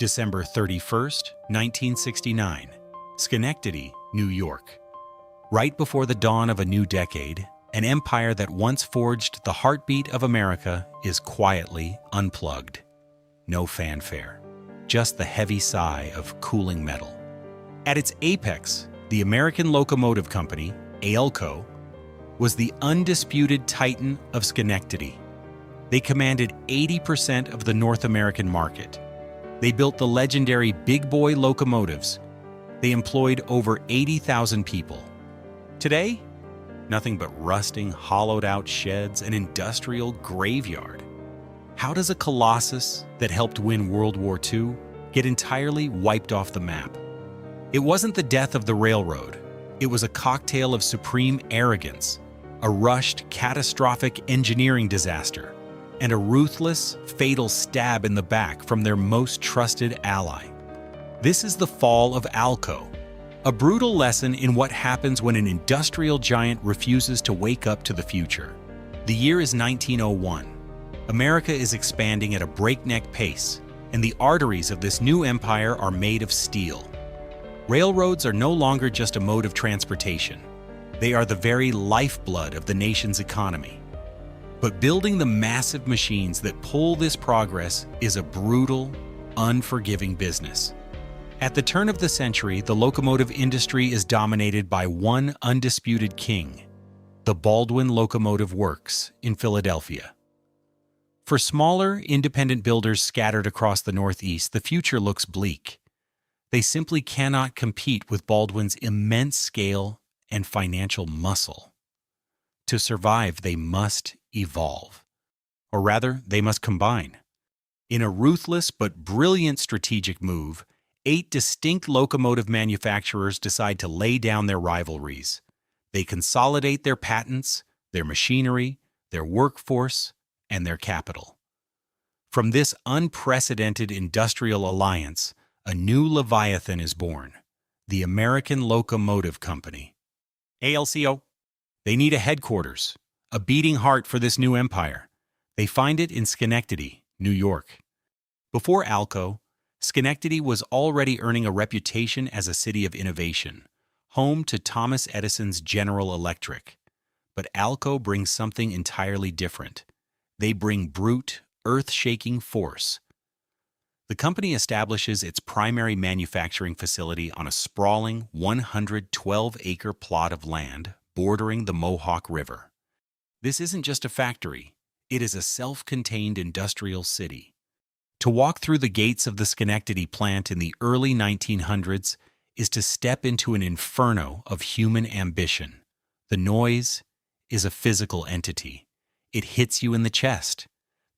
December 31st, 1969, Schenectady, New York. Right before the dawn of a new decade, an empire that once forged the heartbeat of America is quietly unplugged. No fanfare, just the heavy sigh of cooling metal. At its apex, the American Locomotive Company, ALCO, was the undisputed titan of Schenectady. They commanded 80% of the North American market. They built the legendary big boy locomotives. They employed over 80,000 people. Today, nothing but rusting, hollowed-out sheds, an industrial graveyard. How does a colossus that helped win World War II get entirely wiped off the map? It wasn't the death of the railroad. It was a cocktail of supreme arrogance, a rushed, catastrophic engineering disaster, and a ruthless, fatal stab in the back from their most trusted ally. This is the fall of ALCO, a brutal lesson in what happens when an industrial giant refuses to wake up to the future. The year is 1901. America is expanding at a breakneck pace, and the arteries of this new empire are made of steel. Railroads are no longer just a mode of transportation. They are the very lifeblood of the nation's economy. But building the massive machines that pull this progress is a brutal, unforgiving business. At the turn of the century, the locomotive industry is dominated by one undisputed king, the Baldwin Locomotive Works in Philadelphia. For smaller, independent builders scattered across the Northeast, the future looks bleak. They simply cannot compete with Baldwin's immense scale and financial muscle. To survive, they must evolve. Or rather, they must combine. In a ruthless but brilliant strategic move, 8 distinct locomotive manufacturers decide to lay down their rivalries. They consolidate their patents, their machinery, their workforce, and their capital. From this unprecedented industrial alliance, a new Leviathan is born, the American Locomotive Company. ALCO. They need a headquarters, a beating heart for this new empire. They find it in Schenectady, New York. Before ALCO, Schenectady was already earning a reputation as a city of innovation, home to Thomas Edison's General Electric. But ALCO brings something entirely different. They bring brute, earth-shaking force. The company establishes its primary manufacturing facility on a sprawling 112-acre plot of land bordering the Mohawk River. This isn't just a factory, it is a self-contained industrial city. To walk through the gates of the Schenectady plant in the early 1900s is to step into an inferno of human ambition. The noise is a physical entity. It hits you in the chest.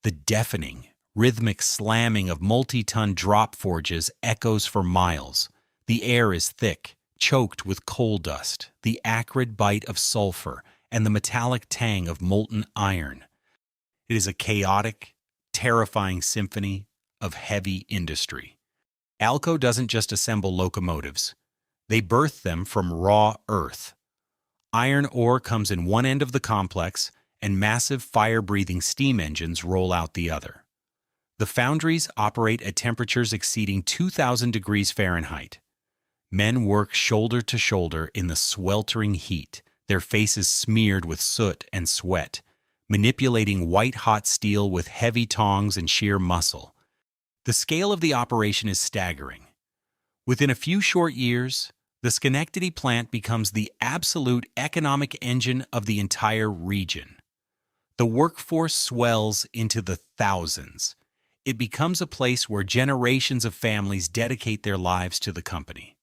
The deafening, rhythmic slamming of multi-ton drop forges echoes for miles. The air is thick, choked with coal dust, the acrid bite of sulfur, and the metallic tang of molten iron. It is a chaotic, terrifying symphony of heavy industry. ALCO doesn't just assemble locomotives. They birth them from raw earth. Iron ore comes in one end of the complex, and massive fire-breathing steam engines roll out the other. The foundries operate at temperatures exceeding 2,000 degrees Fahrenheit. Men work shoulder to shoulder in the sweltering heat, their faces smeared with soot and sweat, manipulating white-hot steel with heavy tongs and sheer muscle. The scale of the operation is staggering. Within a few short years, the Schenectady plant becomes the absolute economic engine of the entire region. The workforce swells into the thousands. It becomes a place where generations of families dedicate their lives to the company.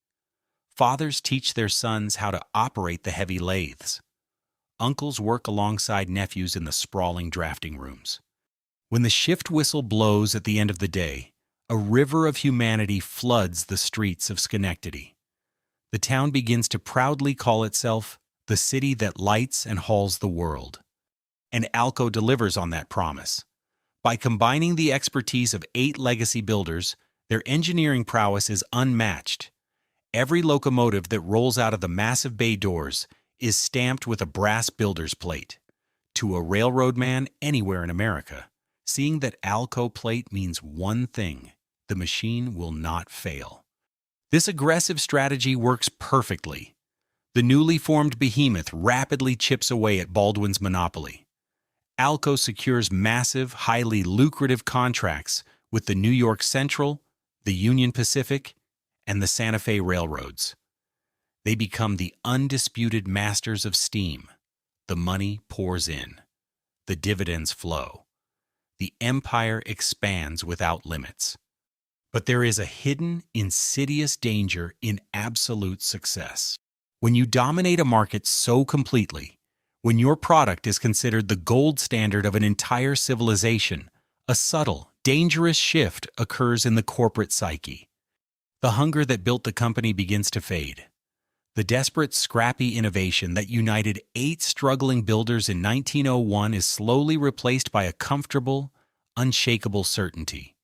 Fathers teach their sons how to operate the heavy lathes. Uncles work alongside nephews in the sprawling drafting rooms. When the shift whistle blows at the end of the day, a river of humanity floods the streets of Schenectady. The town begins to proudly call itself the city that lights and hauls the world. And ALCO delivers on that promise. By combining the expertise of 8 legacy builders, their engineering prowess is unmatched. Every locomotive that rolls out of the massive bay doors is stamped with a brass builder's plate. To a railroad man anywhere in America, seeing that ALCO plate means one thing: the machine will not fail. This aggressive strategy works perfectly. The newly formed behemoth rapidly chips away at Baldwin's monopoly. ALCO secures massive, highly lucrative contracts with the New York Central, the Union Pacific, and the Santa Fe railroads. They become the undisputed masters of steam. The money pours in. The dividends flow. The empire expands without limits. But there is a hidden, insidious danger in absolute success. When you dominate a market so completely, when your product is considered the gold standard of an entire civilization, a subtle, dangerous shift occurs in the corporate psyche. The hunger that built the company begins to fade. The desperate, scrappy innovation that united 8 struggling builders in 1901 is slowly replaced by a comfortable, unshakable certainty.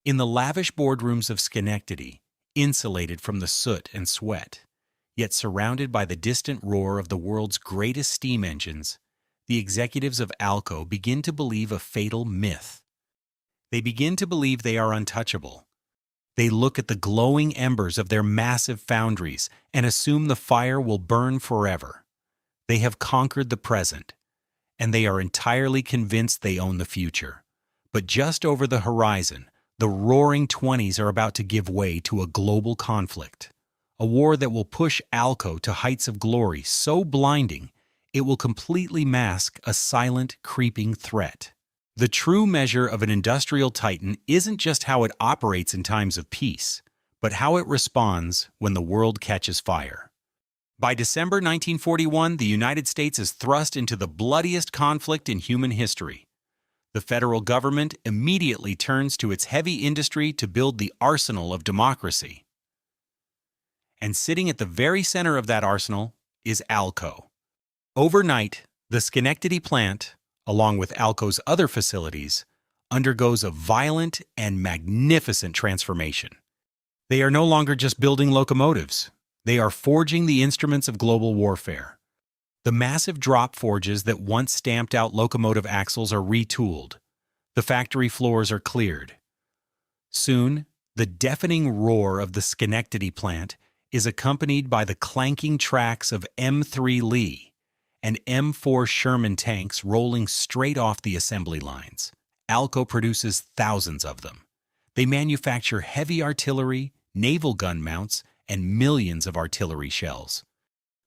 In the lavish boardrooms of Schenectady, insulated from the soot and sweat, yet surrounded by the distant roar of the world's greatest steam engines, the executives of ALCO begin to believe a fatal myth. They begin to believe they are untouchable. They look at the glowing embers of their massive foundries and assume the fire will burn forever. They have conquered the present, and they are entirely convinced they own the future. But just over the horizon, the roaring 20s are about to give way to a global conflict, a war that will push ALCO to heights of glory so blinding it will completely mask a silent, creeping threat. The true measure of an industrial titan isn't just how it operates in times of peace, but how it responds when the world catches fire. By December 1941, the United States is thrust into the bloodiest conflict in human history. The federal government immediately turns to its heavy industry to build the arsenal of democracy. And sitting at the very center of that arsenal is ALCO. Overnight, the Schenectady plant, along with ALCO's other facilities, undergoes a violent and magnificent transformation. They are no longer just building locomotives. They are forging the instruments of global warfare. The massive drop forges that once stamped out locomotive axles are retooled. The factory floors are cleared. Soon, the deafening roar of the Schenectady plant is accompanied by the clanking tracks of M3 Lee and M4 Sherman tanks rolling straight off the assembly lines. ALCO produces thousands of them. They manufacture heavy artillery, naval gun mounts, and millions of artillery shells.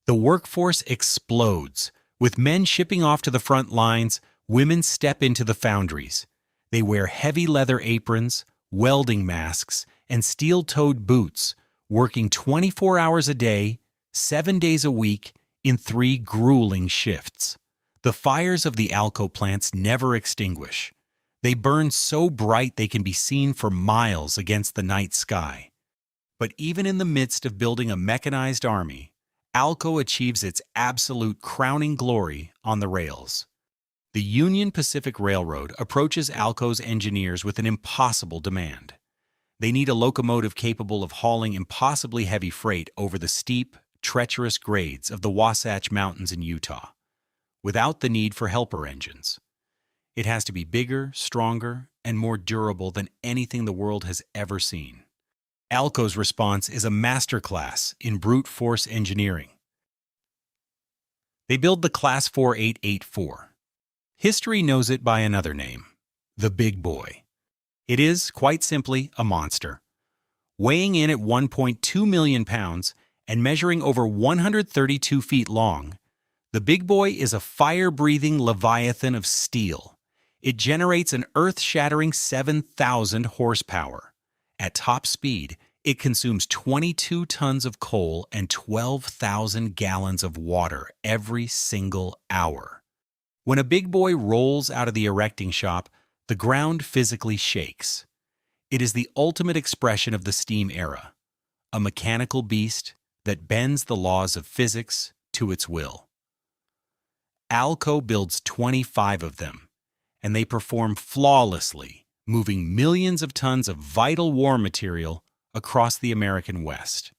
The workforce explodes. With men shipping off to the front lines, women step into the foundries. They wear heavy leather aprons, welding masks, and steel-toed boots, working 24 hours a day, 7 days a week, in 3 grueling shifts. The fires of the ALCO plants never extinguish. They burn so bright they can be seen for miles against the night sky. But even in the midst of building a mechanized army, ALCO achieves its absolute crowning glory on the rails. The Union Pacific Railroad approaches ALCO's engineers with an impossible demand. They need a locomotive capable of hauling impossibly heavy freight over the steep, treacherous grades of the Wasatch Mountains in Utah, without the need for helper engines. It has to be bigger, stronger, and more durable than anything the world has ever seen. ALCO's response is a masterclass in brute force engineering. They build the Class 4884. History knows it by another name, the Big Boy. It is, quite simply, a monster. Weighing in at 1.2 million pounds and measuring over 132 feet long, the Big Boy is a fire-breathing leviathan of steel. It generates an earth-shattering 7,000 horsepower. At top speed, it consumes 22 tons of coal and 12,000 gallons of water every single hour. When a Big Boy rolls out of the erecting shop, the ground physically shakes. It is the ultimate expression of the steam era, a mechanical beast that bends the laws of physics to its will. ALCO builds 25 of them, and they perform flawlessly, moving millions of tons of vital war material across the American West.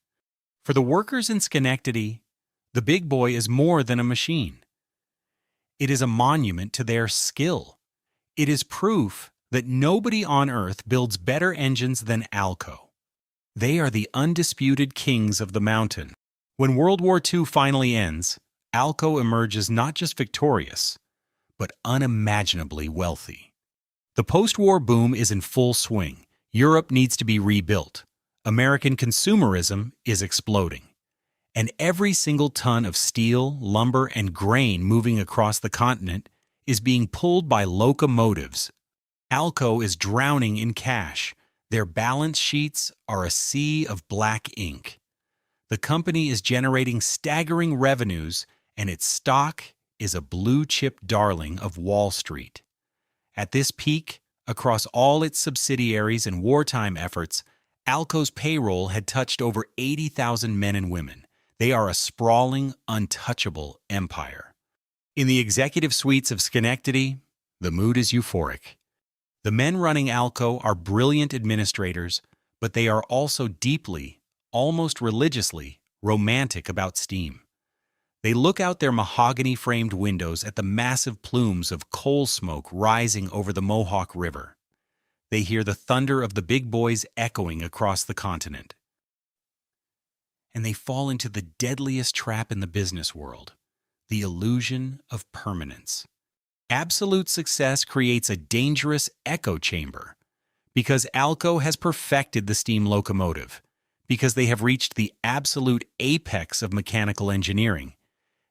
For the workers in Schenectady, the Big Boy is more than a machine. It is a monument to their skill. It is proof that nobody on Earth builds better engines than ALCO. They are the undisputed kings of the mountain. When World War II finally ends, ALCO emerges not just victorious, but unimaginably wealthy. The post-war boom is in full swing. Europe needs to be rebuilt. American consumerism is exploding. And every single ton of steel, lumber, and grain moving across the continent is being pulled by locomotives. ALCO is drowning in cash. Their balance sheets are a sea of black ink. The company is generating staggering revenues, and its stock is a blue-chip darling of Wall Street. At this peak, across all its subsidiaries and wartime efforts, ALCO's payroll had touched over 80,000 men and women. They are a sprawling, untouchable empire. In the executive suites of Schenectady, the mood is euphoric. The men running ALCO are brilliant administrators, but they are also deeply, almost religiously, romantic about steam. They look out their mahogany-framed windows at the massive plumes of coal smoke rising over the Mohawk River. They hear the thunder of the big boys echoing across the continent. And they fall into the deadliest trap in the business world, the illusion of permanence. Absolute success creates a dangerous echo chamber. Because ALCO has perfected the steam locomotive, because they have reached the absolute apex of mechanical engineering,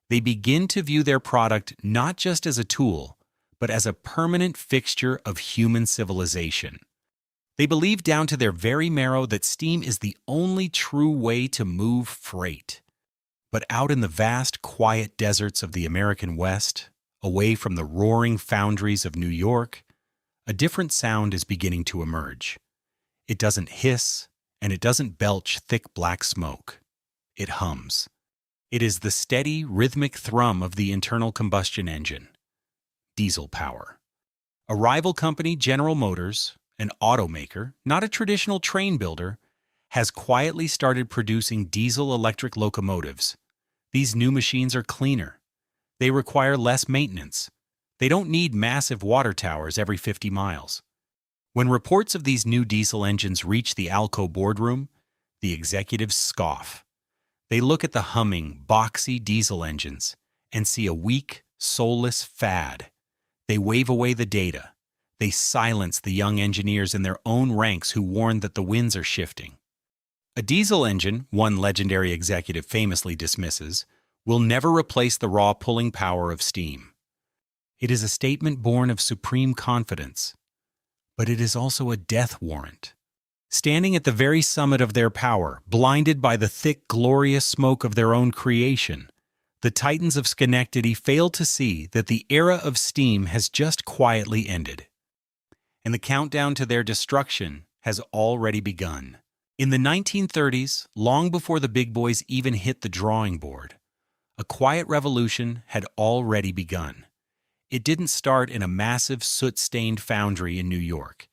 they begin to view their product not just as a tool, but as a permanent fixture of human civilization. They believe down to their very marrow that steam is the only true way to move freight. But out in the vast, quiet deserts of the American West, away from the roaring foundries of New York, a different sound is beginning to emerge. It doesn't hiss, and it doesn't belch thick black smoke. It hums. It is the steady, rhythmic thrum of the internal combustion engine. Diesel power. A rival company, General Motors, an automaker, not a traditional train builder, has quietly started producing diesel-electric locomotives. These new machines are cleaner. They require less maintenance. They don't need massive water towers every 50 miles. When reports of these new diesel engines reach the ALCO boardroom, the executives scoff. They look at the humming, boxy diesel engines and see a weak, soulless fad. They wave away the data. They silence the young engineers in their own ranks who warn that the winds are shifting. A diesel engine, one legendary executive famously dismisses, will never replace the raw pulling power of steam. It is a statement born of supreme confidence, but it is also a death warrant. Standing at the very summit of their power, blinded by the thick, glorious smoke of their own creation, the Titans of Schenectady fail to see that the era of steam has just quietly ended. And the countdown to their destruction has already begun. In the 1930s, long before the big boys even hit the drawing board, a quiet revolution had already begun. It didn't start in a massive soot-stained foundry in New York.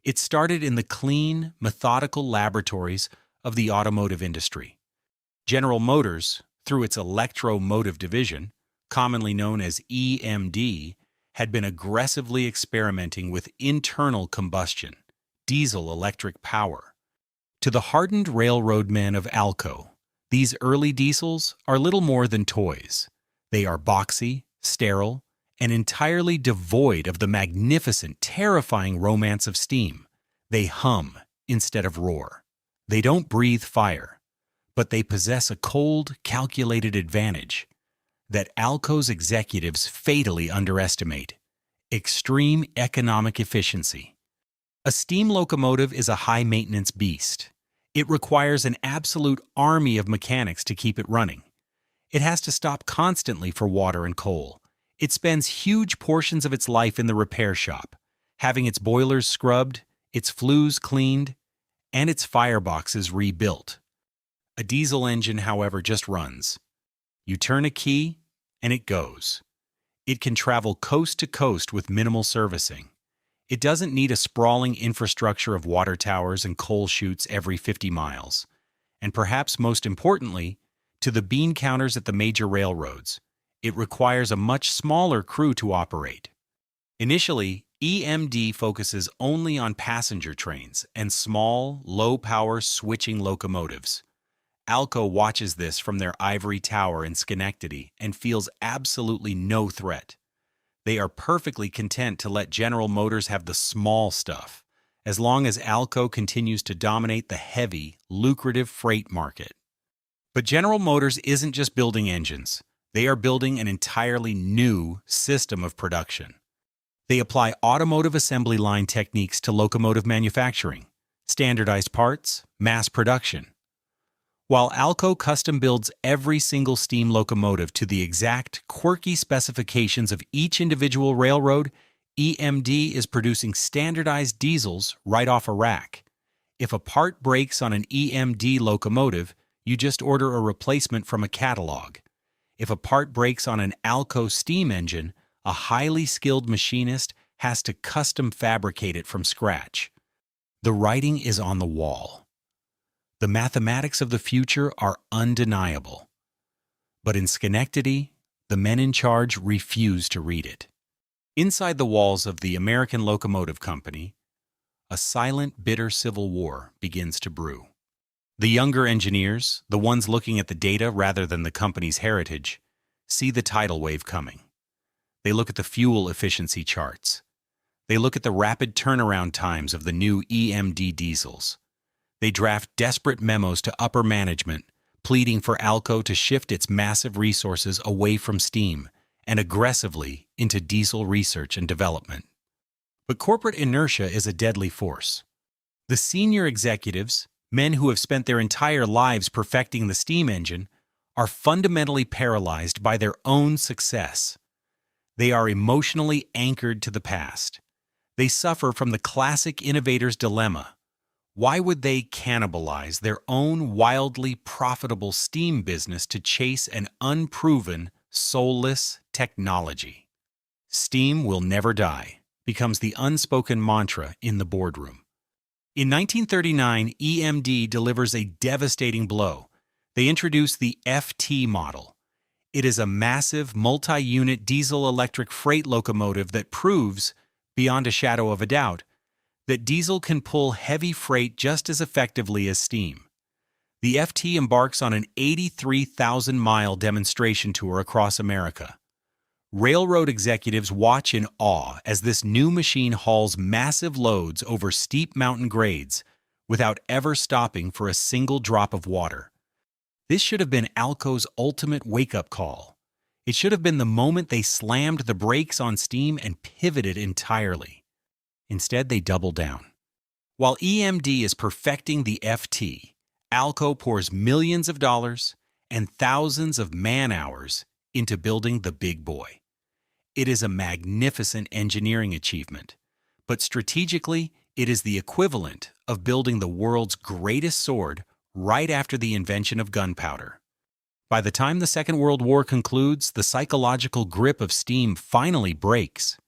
It started in the clean, methodical laboratories of the automotive industry. General Motors, through its electromotive division, commonly known as EMD, had been aggressively experimenting with internal combustion, diesel-electric power. To the hardened railroadmen of ALCO, these early diesels are little more than toys. They are boxy, sterile, and entirely devoid of the magnificent, terrifying romance of steam. They hum instead of roar. They don't breathe fire, but they possess a cold, calculated advantage that ALCO's executives fatally underestimate: extreme economic efficiency. A steam locomotive is a high-maintenance beast. It requires an absolute army of mechanics to keep it running. It has to stop constantly for water and coal. It spends huge portions of its life in the repair shop, having its boilers scrubbed, its flues cleaned, and its fireboxes rebuilt. A diesel engine, however, just runs. You turn a key, and it goes. It can travel coast to coast with minimal servicing. It doesn't need a sprawling infrastructure of water towers and coal chutes every 50 miles. And perhaps most importantly, to the bean counters at the major railroads, it requires a much smaller crew to operate. Initially, EMD focuses only on passenger trains and small, low-power switching locomotives. ALCO watches this from their ivory tower in Schenectady and feels absolutely no threat. They are perfectly content to let General Motors have the small stuff, as long as ALCO continues to dominate the heavy, lucrative freight market. But General Motors isn't just building engines. They are building an entirely new system of production. They apply automotive assembly line techniques to locomotive manufacturing, standardized parts, mass production. While ALCO custom builds every single steam locomotive to the exact, quirky specifications of each individual railroad, EMD is producing standardized diesels right off a rack. If a part breaks on an EMD locomotive, you just order a replacement from a catalog. If a part breaks on an ALCO steam engine, a highly skilled machinist has to custom fabricate it from scratch. The writing is on the wall. The mathematics of the future are undeniable. But in Schenectady, the men in charge refuse to read it. Inside the walls of the American Locomotive Company, a silent, bitter civil war begins to brew. The younger engineers, the ones looking at the data rather than the company's heritage, see the tidal wave coming. They look at the fuel efficiency charts. They look at the rapid turnaround times of the new EMD diesels. They draft desperate memos to upper management, pleading for ALCO to shift its massive resources away from steam and aggressively into diesel research and development. But corporate inertia is a deadly force. The senior executives, men who have spent their entire lives perfecting the steam engine, are fundamentally paralyzed by their own success. They are emotionally anchored to the past. They suffer from the classic innovator's dilemma. Why would they cannibalize their own wildly profitable steam business to chase an unproven, soulless technology? Steam will never die becomes the unspoken mantra in the boardroom. In 1939, EMD delivers a devastating blow. They introduce the FT model. It is a massive, multi-unit diesel-electric freight locomotive that proves, beyond a shadow of a doubt, that diesel can pull heavy freight just as effectively as steam. The FT embarks on an 83,000-mile demonstration tour across America. Railroad executives watch in awe as this new machine hauls massive loads over steep mountain grades without ever stopping for a single drop of water. This should have been ALCO's ultimate wake-up call. It should have been the moment they slammed the brakes on steam and pivoted entirely. Instead, they double down. While EMD is perfecting the FT, ALCO pours millions of dollars and thousands of man-hours into building the big boy. It is a magnificent engineering achievement, but strategically, it is the equivalent of building the world's greatest sword right after the invention of gunpowder. By the time the Second World War concludes, the psychological grip of steam finally breaks.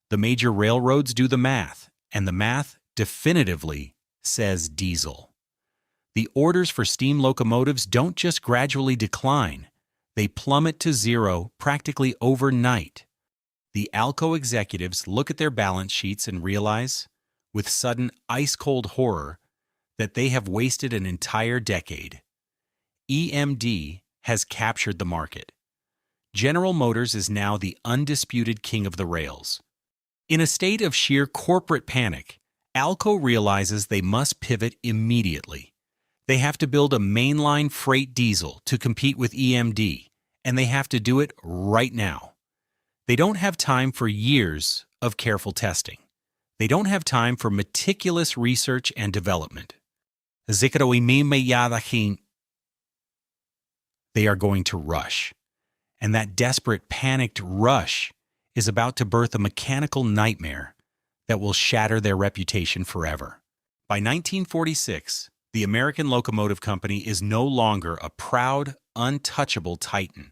The major railroads do the math, and the math definitively says diesel. The orders for steam locomotives don't just gradually decline, they plummet to zero practically overnight. The ALCO executives look at their balance sheets and realize, with sudden ice-cold horror, that they have wasted an entire decade. EMD has captured the market. General Motors is now the undisputed king of the rails. In a state of sheer corporate panic, ALCO realizes they must pivot immediately. They have to build a mainline freight diesel to compete with EMD, and they have to do it right now. They don't have time for years of careful testing. They don't have time for meticulous research and development. They are going to rush. And that desperate, panicked rush is about to birth a mechanical nightmare that will shatter their reputation forever. By 1946, the American Locomotive Company is no longer a proud, untouchable titan.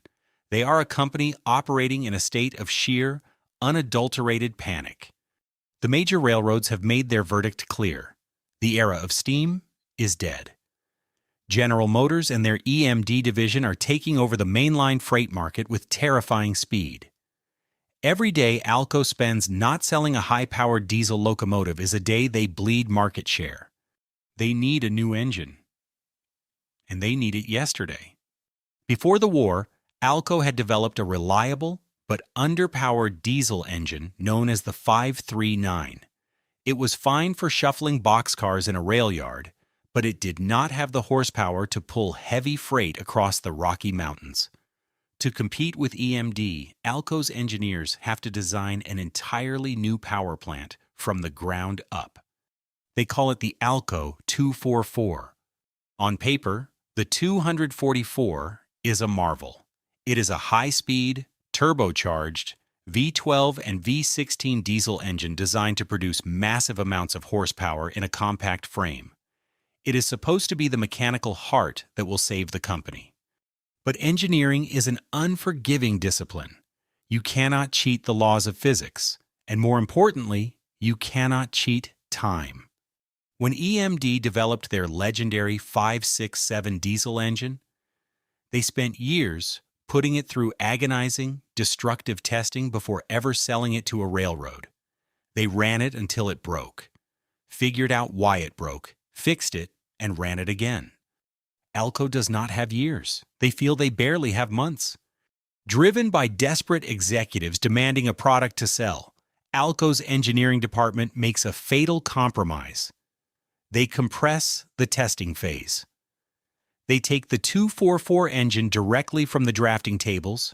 They are a company operating in a state of sheer, unadulterated panic. The major railroads have made their verdict clear. The era of steam is dead. General Motors and their EMD division are taking over the mainline freight market with terrifying speed. Every day ALCO spends not selling a high-powered diesel locomotive is a day they bleed market share. They need a new engine, and they need it yesterday. Before the war, ALCO had developed a reliable but underpowered diesel engine known as the 539. It was fine for shuffling boxcars in a rail yard, but it did not have the horsepower to pull heavy freight across the Rocky Mountains. To compete with EMD, ALCO's engineers have to design an entirely new power plant from the ground up. They call it the ALCO 244. On paper, the 244 is a marvel. It is a high-speed, turbocharged, V12 and V16 diesel engine designed to produce massive amounts of horsepower in a compact frame. It is supposed to be the mechanical heart that will save the company. But engineering is an unforgiving discipline. You cannot cheat the laws of physics, and more importantly, you cannot cheat time. When EMD developed their legendary 567 diesel engine, they spent years putting it through agonizing, destructive testing before ever selling it to a railroad. They ran it until it broke, figured out why it broke, fixed it, and ran it again. ALCO does not have years. They feel they barely have months. Driven by desperate executives demanding a product to sell, ALCO's engineering department makes a fatal compromise. They compress the testing phase. They take the 244 engine directly from the drafting tables,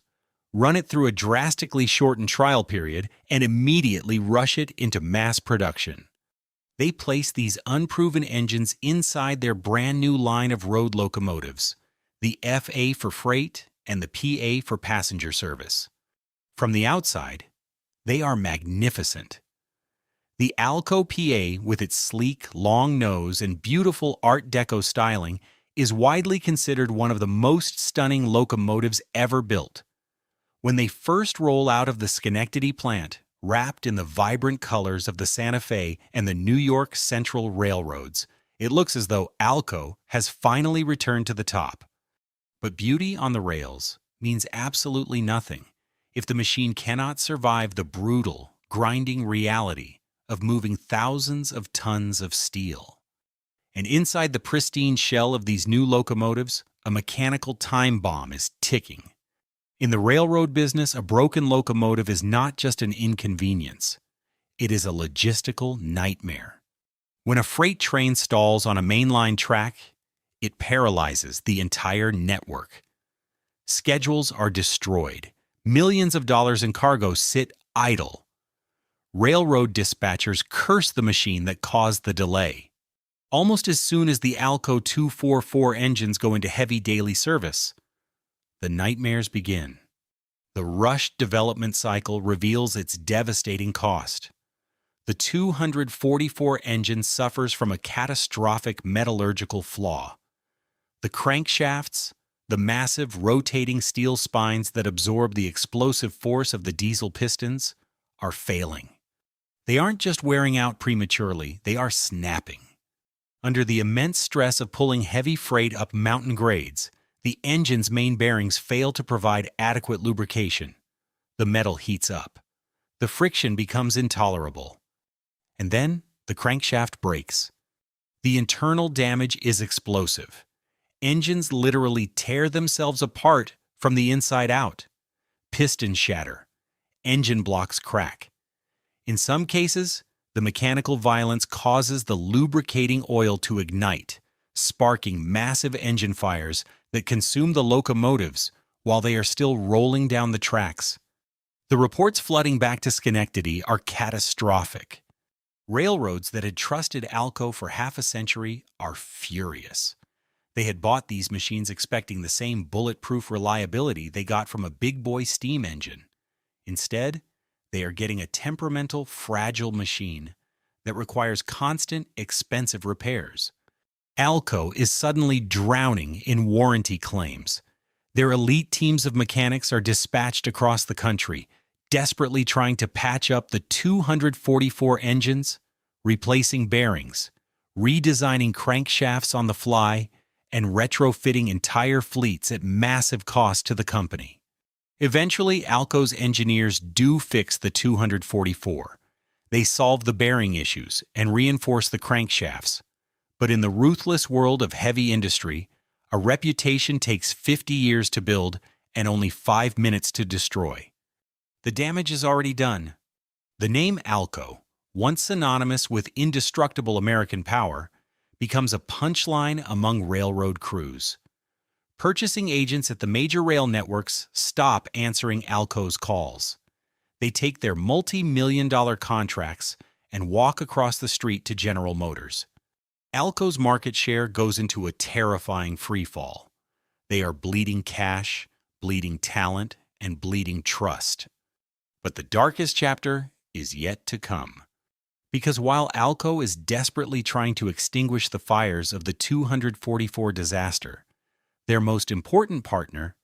run it through a drastically shortened trial period, and immediately rush it into mass production. They place these unproven engines inside their brand new line of road locomotives, the FA for freight and the PA for passenger service. From the outside, they are magnificent. The ALCO PA, with its sleek, long nose and beautiful Art Deco styling, is widely considered one of the most stunning locomotives ever built. When they first roll out of the Schenectady plant, wrapped in the vibrant colors of the Santa Fe and the New York Central Railroads, it looks as though ALCO has finally returned to the top. But beauty on the rails means absolutely nothing if the machine cannot survive the brutal, grinding reality of moving thousands of tons of steel. And inside the pristine shell of these new locomotives, a mechanical time bomb is ticking. In the railroad business, a broken locomotive is not just an inconvenience. It is a logistical nightmare. When a freight train stalls on a mainline track, it paralyzes the entire network. Schedules are destroyed. Millions of dollars in cargo sit idle. Railroad dispatchers curse the machine that caused the delay. Almost as soon as the ALCO 244 engines go into heavy daily service, the nightmares begin. The rushed development cycle reveals its devastating cost. The 244 engine suffers from a catastrophic metallurgical flaw. The crankshafts, the massive rotating steel spines that absorb the explosive force of the diesel pistons, are failing. They aren't just wearing out prematurely, they are snapping. Under the immense stress of pulling heavy freight up mountain grades, the engine's main bearings fail to provide adequate lubrication. The metal heats up. The friction becomes intolerable. And then the crankshaft breaks. The internal damage is explosive. Engines literally tear themselves apart from the inside out. Pistons shatter. Engine blocks crack. In some cases, the mechanical violence causes the lubricating oil to ignite, sparking massive engine fires that consume the locomotives while they are still rolling down the tracks. The reports flooding back to Schenectady are catastrophic. Railroads that had trusted ALCO for half a century are furious. They had bought these machines expecting the same bulletproof reliability they got from a big boy steam engine. Instead, they are getting a temperamental, fragile machine that requires constant, expensive repairs. ALCO is suddenly drowning in warranty claims. Their elite teams of mechanics are dispatched across the country, desperately trying to patch up the 244 engines, replacing bearings, redesigning crankshafts on the fly, and retrofitting entire fleets at massive cost to the company. Eventually, ALCO's engineers do fix the 244. They solve the bearing issues and reinforce the crankshafts. But in the ruthless world of heavy industry, a reputation takes 50 years to build and only 5 minutes to destroy. The damage is already done. The name ALCO, once synonymous with indestructible American power, becomes a punchline among railroad crews. Purchasing agents at the major rail networks stop answering ALCO's calls. They take their multi-million-dollar contracts and walk across the street to General Motors. ALCO's market share goes into a terrifying freefall. They are bleeding cash, bleeding talent, and bleeding trust. But the darkest chapter is yet to come. Because while ALCO is desperately trying to extinguish the fires of the 244 disaster, their most important partner,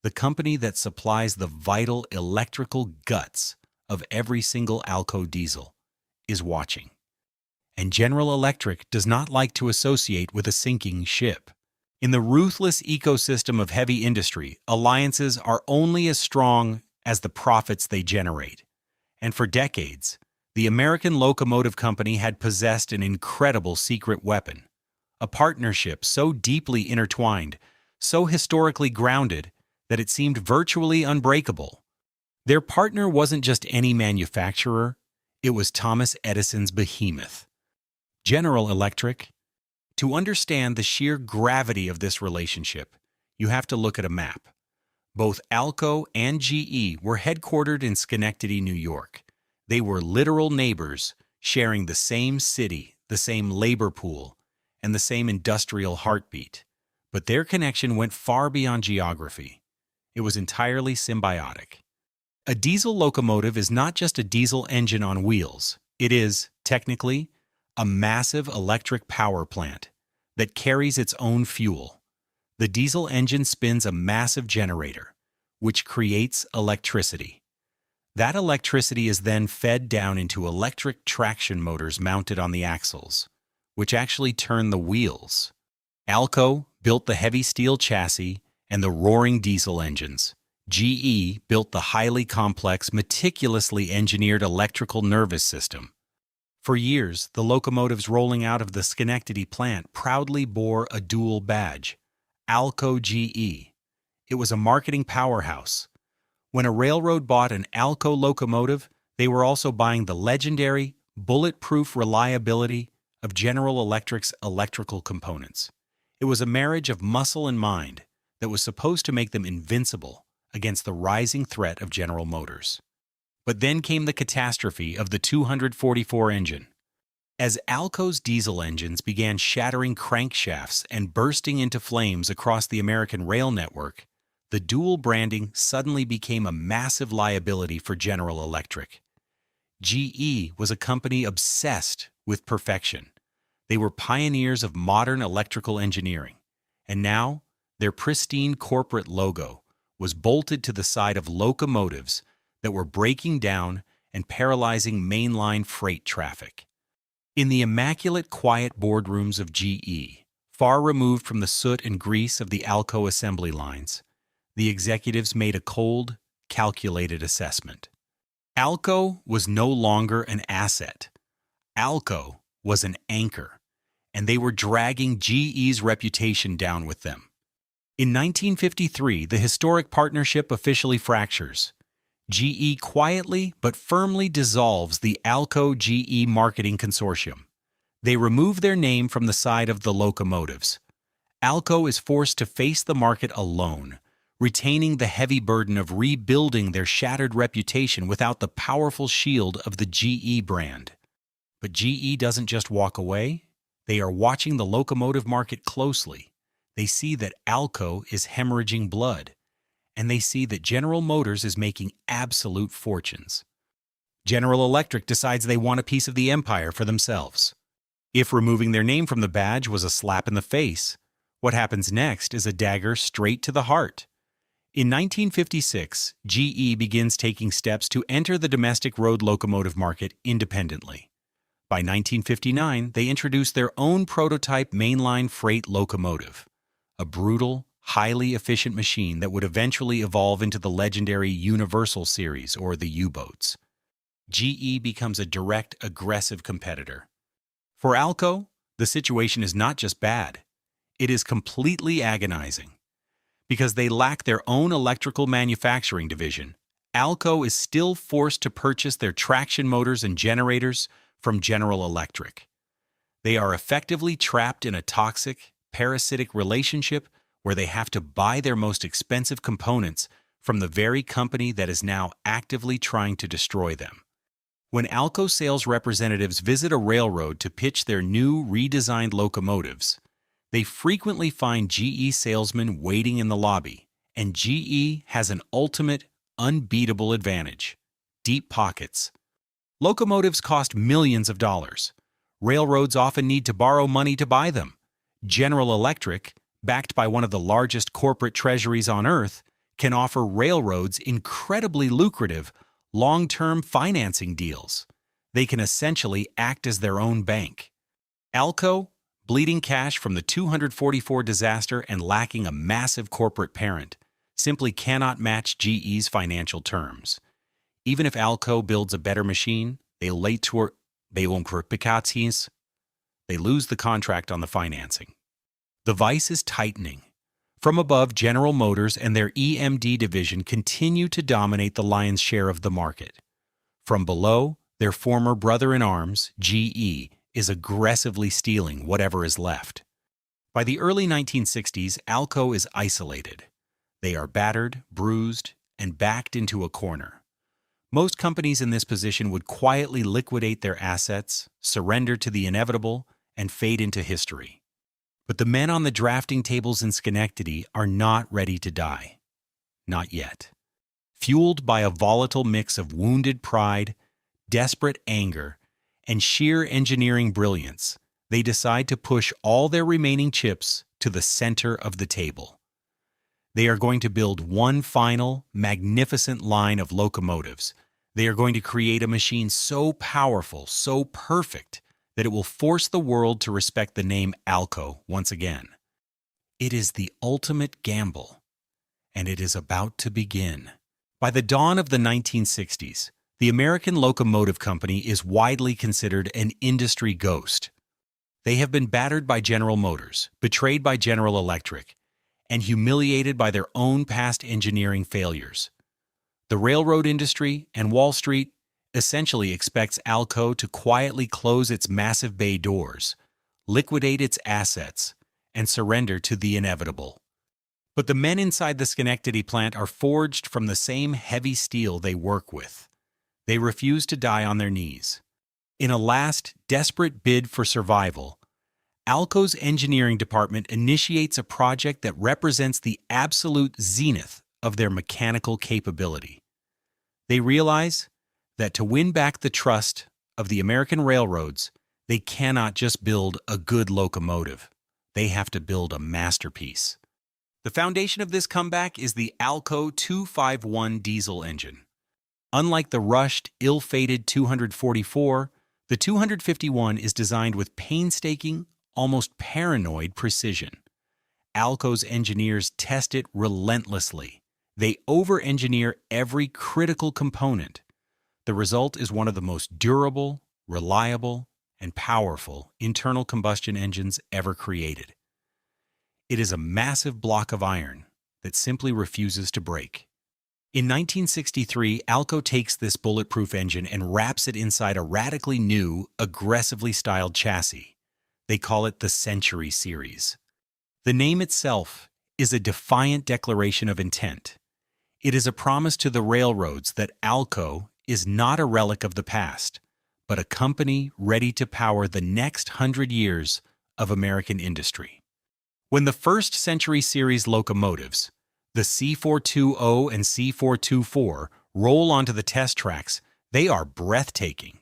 the company that supplies the vital electrical guts of every single ALCO diesel, is watching. And General Electric does not like to associate with a sinking ship. In the ruthless ecosystem of heavy industry, alliances are only as strong as the profits they generate. And for decades, the American Locomotive Company had possessed an incredible secret weapon, a partnership so deeply intertwined, so historically grounded, that it seemed virtually unbreakable. Their partner wasn't just any manufacturer, it was Thomas Edison's behemoth, General Electric. To understand the sheer gravity of this relationship, you have to look at a map. Both ALCO and GE were headquartered in Schenectady, New York. They were literal neighbors, sharing the same city, the same labor pool, and the same industrial heartbeat. But their connection went far beyond geography. It was entirely symbiotic. A diesel locomotive is not just a diesel engine on wheels. It is, technically, a massive electric power plant that carries its own fuel. The diesel engine spins a massive generator, which creates electricity. That electricity is then fed down into electric traction motors mounted on the axles, which actually turn the wheels. ALCO built the heavy steel chassis and the roaring diesel engines. GE built the highly complex, meticulously engineered electrical nervous system. For years, the locomotives rolling out of the Schenectady plant proudly bore a dual badge, ALCO GE. It was a marketing powerhouse. When a railroad bought an ALCO locomotive, they were also buying the legendary, bulletproof reliability of General Electric's electrical components. It was a marriage of muscle and mind that was supposed to make them invincible against the rising threat of General Motors. But then came the catastrophe of the 244 engine. As ALCO's diesel engines began shattering crankshafts and bursting into flames across the American rail network, the dual branding suddenly became a massive liability for General Electric. GE was a company obsessed with perfection. They were pioneers of modern electrical engineering, and now their pristine corporate logo was bolted to the side of locomotives that were breaking down and paralyzing mainline freight traffic. In the immaculate, quiet boardrooms of GE, far removed from the soot and grease of the ALCO assembly lines, the executives made a cold, calculated assessment. ALCO was no longer an asset. ALCO was an anchor, and they were dragging GE's reputation down with them. In 1953, the historic partnership officially fractures. GE quietly but firmly dissolves the ALCO-GE marketing consortium. They remove their name from the side of the locomotives. ALCO is forced to face the market alone, retaining the heavy burden of rebuilding their shattered reputation without the powerful shield of the GE brand. But GE doesn't just walk away. They are watching the locomotive market closely. They see that ALCO is hemorrhaging blood, and they see that General Motors is making absolute fortunes. General Electric decides they want a piece of the empire for themselves. If removing their name from the badge was a slap in the face, what happens next is a dagger straight to the heart. In 1956, GE begins taking steps to enter the domestic road locomotive market independently. By 1959, they introduced their own prototype mainline freight locomotive, a brutal, highly efficient machine that would eventually evolve into the legendary Universal series or the U-boats. GE becomes a direct, aggressive competitor. For ALCO, the situation is not just bad, it is completely agonizing. Because they lack their own electrical manufacturing division, ALCO is still forced to purchase their traction motors and generators from General Electric. They are effectively trapped in a toxic, parasitic relationship where they have to buy their most expensive components from the very company that is now actively trying to destroy them. When ALCO sales representatives visit a railroad to pitch their new, redesigned locomotives, they frequently find GE salesmen waiting in the lobby, and GE has an ultimate, unbeatable advantage: deep pockets. Locomotives cost millions of dollars. Railroads often need to borrow money to buy them. General Electric, backed by one of the largest corporate treasuries on Earth, can offer railroads incredibly lucrative, long-term financing deals. They can essentially act as their own bank. ALCO, bleeding cash from the 244 disaster and lacking a massive corporate parent, simply cannot match GE's financial terms. Even if ALCO builds a better machine, they lose the contract on the financing. The vice is tightening. From above, General Motors and their EMD division continue to dominate the lion's share of the market. From below, their former brother-in-arms, GE, is aggressively stealing whatever is left. By the early 1960s, ALCO is isolated. They are battered, bruised, and backed into a corner. Most companies in this position would quietly liquidate their assets, surrender to the inevitable, and fade into history. But the men on the drafting tables in Schenectady are not ready to die. Not yet. Fueled by a volatile mix of wounded pride, desperate anger, and sheer engineering brilliance, they decide to push all their remaining chips to the center of the table. They are going to build one final, magnificent line of locomotives. They are going to create a machine so powerful, so perfect, that it will force the world to respect the name ALCO once again. It is the ultimate gamble, and it is about to begin. By the dawn of the 1960s, the American Locomotive Company is widely considered an industry ghost. They have been battered by General Motors, betrayed by General Electric, and humiliated by their own past engineering failures. The railroad industry and Wall Street essentially expects ALCO to quietly close its massive bay doors, liquidate its assets, and surrender to the inevitable. But the men inside the Schenectady plant are forged from the same heavy steel they work with. They refuse to die on their knees. In a last, desperate bid for survival, ALCO's engineering department initiates a project that represents the absolute zenith of their mechanical capability. They realize that to win back the trust of the American railroads, they cannot just build a good locomotive. They have to build a masterpiece. The foundation of this comeback is the ALCO 251 diesel engine. Unlike the rushed, ill-fated 244, the 251 is designed with painstaking, almost paranoid precision. ALCO's engineers test it relentlessly. They over-engineer every critical component. The result is one of the most durable, reliable, and powerful internal combustion engines ever created. It is a massive block of iron that simply refuses to break. In 1963, ALCO takes this bulletproof engine and wraps it inside a radically new, aggressively styled chassis. They call it the Century Series. The name itself is a defiant declaration of intent. It is a promise to the railroads that ALCO is not a relic of the past, but a company ready to power the next 100 years of American industry. When the first Century Series locomotives, the C420 and C424, roll onto the test tracks, they are breathtaking.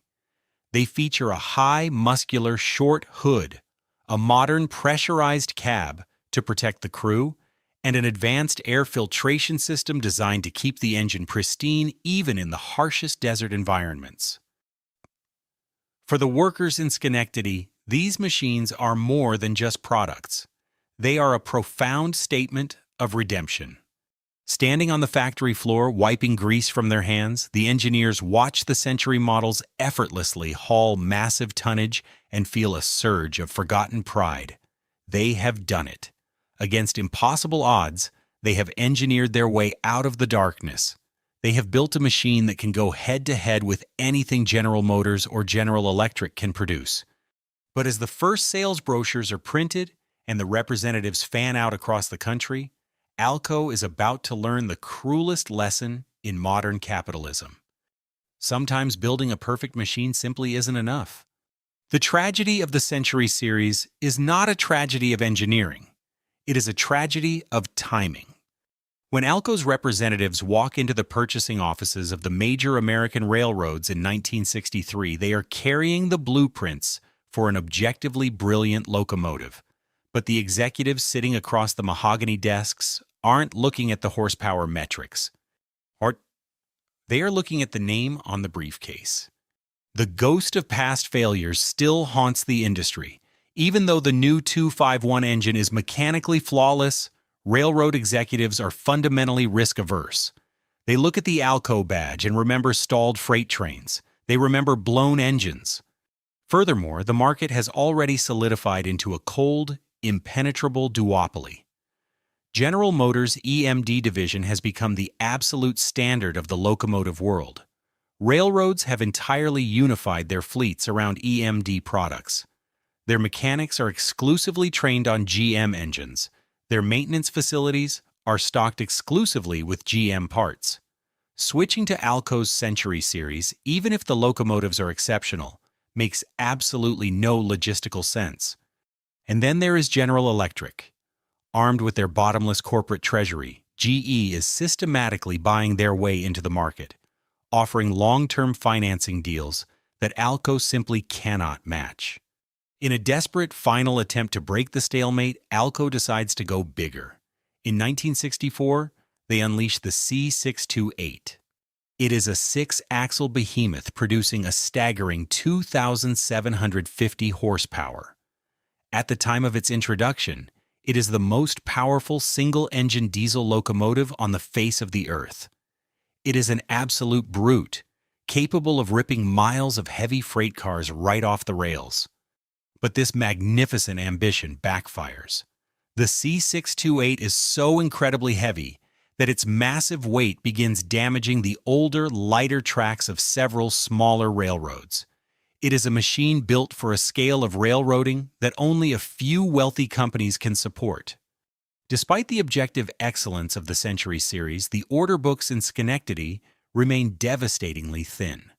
They feature a high, muscular, short hood, a modern pressurized cab to protect the crew, and an advanced air filtration system designed to keep the engine pristine even in the harshest desert environments. For the workers in Schenectady, these machines are more than just products. They are a profound statement of redemption. Standing on the factory floor, wiping grease from their hands, the engineers watch the Century models effortlessly haul massive tonnage and feel a surge of forgotten pride. They have done it. Against impossible odds, they have engineered their way out of the darkness. They have built a machine that can go head-to-head with anything General Motors or General Electric can produce. But as the first sales brochures are printed and the representatives fan out across the country, ALCO is about to learn the cruelest lesson in modern capitalism. Sometimes building a perfect machine simply isn't enough. The tragedy of the Century series is not a tragedy of engineering. It is a tragedy of timing. When ALCO's representatives walk into the purchasing offices of the major American railroads in 1963, they are carrying the blueprints for an objectively brilliant locomotive. But the executives sitting across the mahogany desks aren't looking at the horsepower metrics. They are looking at the name on the briefcase. The ghost of past failures still haunts the industry. Even though the new 251 engine is mechanically flawless, railroad executives are fundamentally risk-averse. They look at the ALCO badge and remember stalled freight trains. They remember blown engines. Furthermore, the market has already solidified into a cold, impenetrable duopoly. General Motors' EMD division has become the absolute standard of the locomotive world. Railroads have entirely unified their fleets around EMD products. Their mechanics are exclusively trained on GM engines. Their maintenance facilities are stocked exclusively with GM parts. Switching to ALCO's Century series, even if the locomotives are exceptional, makes absolutely no logistical sense. And then there is General Electric. Armed with their bottomless corporate treasury, GE is systematically buying their way into the market, offering long-term financing deals that ALCO simply cannot match. In a desperate final attempt to break the stalemate, ALCO decides to go bigger. In 1964, they unleash the C628. It is a six-axle behemoth producing a staggering 2,750 horsepower. At the time of its introduction, it is the most powerful single-engine diesel locomotive on the face of the earth. It is an absolute brute, capable of ripping miles of heavy freight cars right off the rails. But this magnificent ambition backfires. The C628 is so incredibly heavy that its massive weight begins damaging the older, lighter tracks of several smaller railroads. It is a machine built for a scale of railroading that only a few wealthy companies can support. Despite the objective excellence of the Century series, the order books in Schenectady remain devastatingly thin.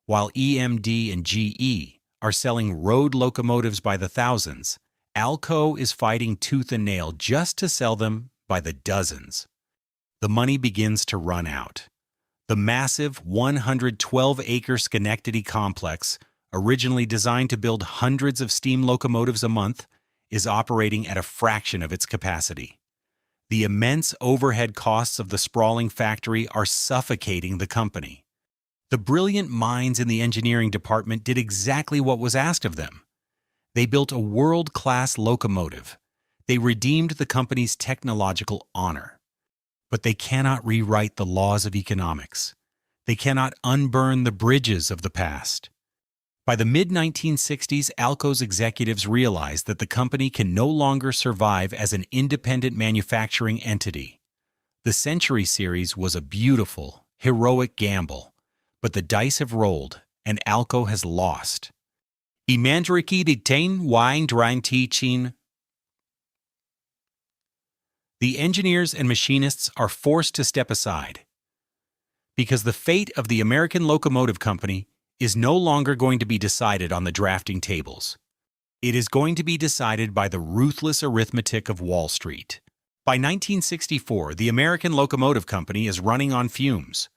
While EMD and GE are selling road locomotives by the thousands, ALCO is fighting tooth and nail just to sell them by the dozens. The money begins to run out. The massive 112-acre Schenectady complex, originally designed to build hundreds of steam locomotives a month, is operating at a fraction of its capacity. The immense overhead costs of the sprawling factory are suffocating the company. The brilliant minds in the engineering department did exactly what was asked of them. They built a world-class locomotive. They redeemed the company's technological honor. But they cannot rewrite the laws of economics. They cannot unburn the bridges of the past. By the mid-1960s, ALCO's executives realized that the company can no longer survive as an independent manufacturing entity. The Century series was a beautiful, heroic gamble, but the dice have rolled, and ALCO has lost. Imandraki ditain wine drain teaching. The engineers and machinists are forced to step aside, because the fate of the American Locomotive Company is no longer going to be decided on the drafting tables. It is going to be decided by the ruthless arithmetic of Wall Street. By 1964, the American Locomotive Company is running on fumes.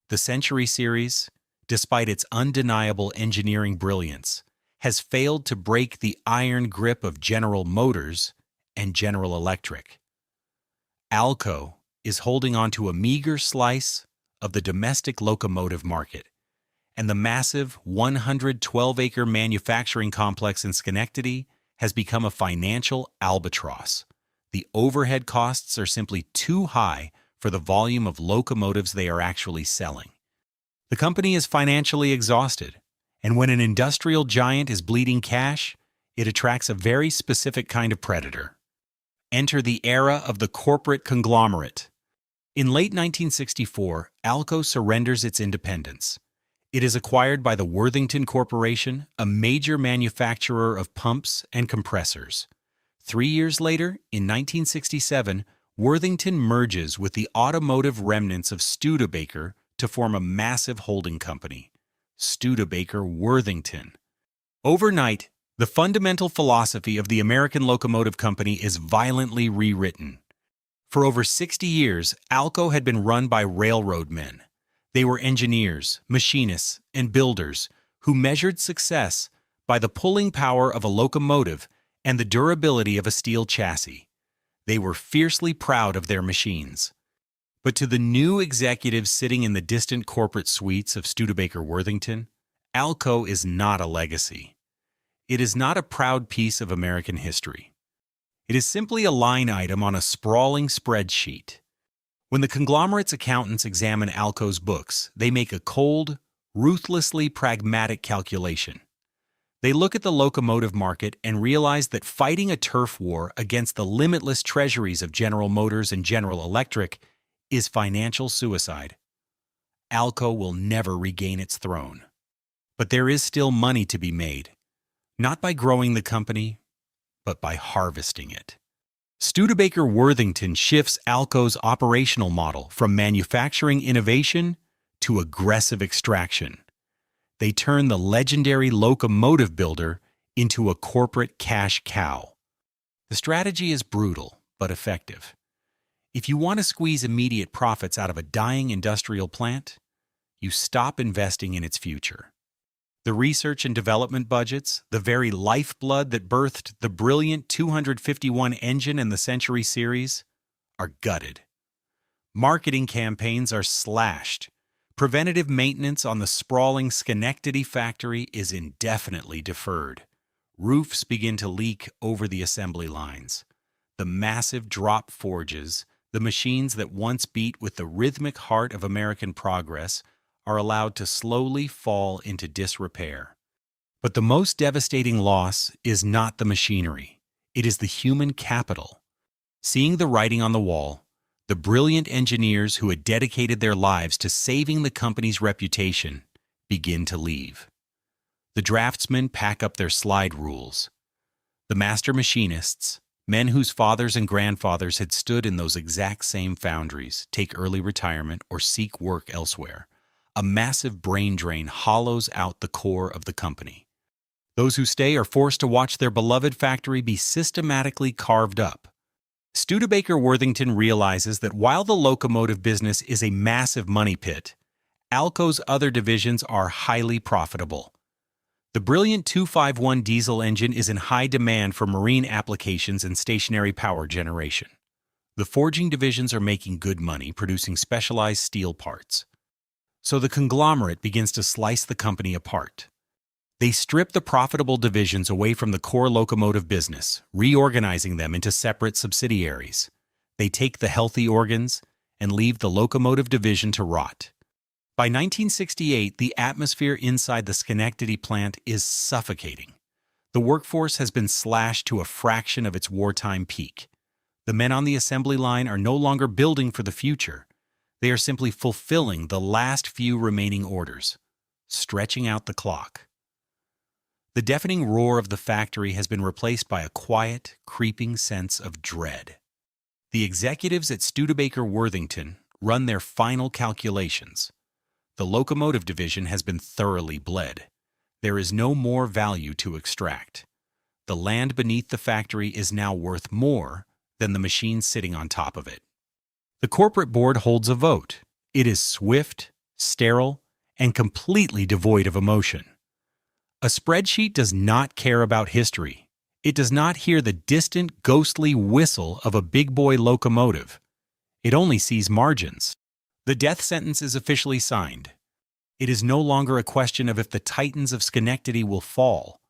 The Century series, despite its undeniable engineering brilliance, has failed to break the iron grip of General Motors and General Electric. ALCO is holding on to a meager slice of the domestic locomotive market, and the massive 112-acre manufacturing complex in Schenectady has become a financial albatross. The overhead costs are simply too high for the volume of locomotives they are actually selling. The company is financially exhausted, and when an industrial giant is bleeding cash, it attracts a very specific kind of predator. Enter the era of the corporate conglomerate. In late 1964, ALCO surrenders its independence. It is acquired by the Worthington Corporation, a major manufacturer of pumps and compressors. 3 years later, in 1967, Worthington merges with the automotive remnants of Studebaker to form a massive holding company, Studebaker Worthington. Overnight, the fundamental philosophy of the American Locomotive Company is violently rewritten. For over 60 years, ALCO had been run by railroad men. They were engineers, machinists, and builders who measured success by the pulling power of a locomotive and the durability of a steel chassis. They were fiercely proud of their machines. But to the new executives sitting in the distant corporate suites of Studebaker Worthington, ALCO is not a legacy. It is not a proud piece of American history. It is simply a line item on a sprawling spreadsheet. When the conglomerate's accountants examine ALCO's books, they make a cold, ruthlessly pragmatic calculation. They look at the locomotive market and realize that fighting a turf war against the limitless treasuries of General Motors and General Electric is financial suicide. ALCO will never regain its throne. But there is still money to be made, not by growing the company, but by harvesting it. Studebaker Worthington shifts ALCO's operational model from manufacturing innovation to aggressive extraction. They turn the legendary locomotive builder into a corporate cash cow. The strategy is brutal, but effective. If you want to squeeze immediate profits out of a dying industrial plant, you stop investing in its future. The research and development budgets, the very lifeblood that birthed the brilliant 251 engine and the Century series, are gutted. Marketing campaigns are slashed. Preventative maintenance on the sprawling Schenectady factory is indefinitely deferred. Roofs begin to leak over the assembly lines. The massive drop forges, the machines that once beat with the rhythmic heart of American progress, are allowed to slowly fall into disrepair. But the most devastating loss is not the machinery. It is the human capital. Seeing the writing on the wall, the brilliant engineers who had dedicated their lives to saving the company's reputation begin to leave. The draftsmen pack up their slide rules. The master machinists, men whose fathers and grandfathers had stood in those exact same foundries, take early retirement or seek work elsewhere. A massive brain drain hollows out the core of the company. Those who stay are forced to watch their beloved factory be systematically carved up. Studebaker Worthington realizes that while the locomotive business is a massive money pit, ALCO's other divisions are highly profitable. The brilliant 251 diesel engine is in high demand for marine applications and stationary power generation. The forging divisions are making good money producing specialized steel parts. So the conglomerate begins to slice the company apart. They strip the profitable divisions away from the core locomotive business, reorganizing them into separate subsidiaries. They take the healthy organs and leave the locomotive division to rot. By 1968, the atmosphere inside the Schenectady plant is suffocating. The workforce has been slashed to a fraction of its wartime peak. The men on the assembly line are no longer building for the future. They are simply fulfilling the last few remaining orders, stretching out the clock. The deafening roar of the factory has been replaced by a quiet, creeping sense of dread. The executives at Studebaker Worthington run their final calculations. The locomotive division has been thoroughly bled. There is no more value to extract. The land beneath the factory is now worth more than the machines sitting on top of it. The corporate board holds a vote. It is swift, sterile, and completely devoid of emotion. A spreadsheet does not care about history. It does not hear the distant, ghostly whistle of a big boy locomotive. It only sees margins. The death sentence is officially signed. It is no longer a question of if the titans of Schenectady will fall.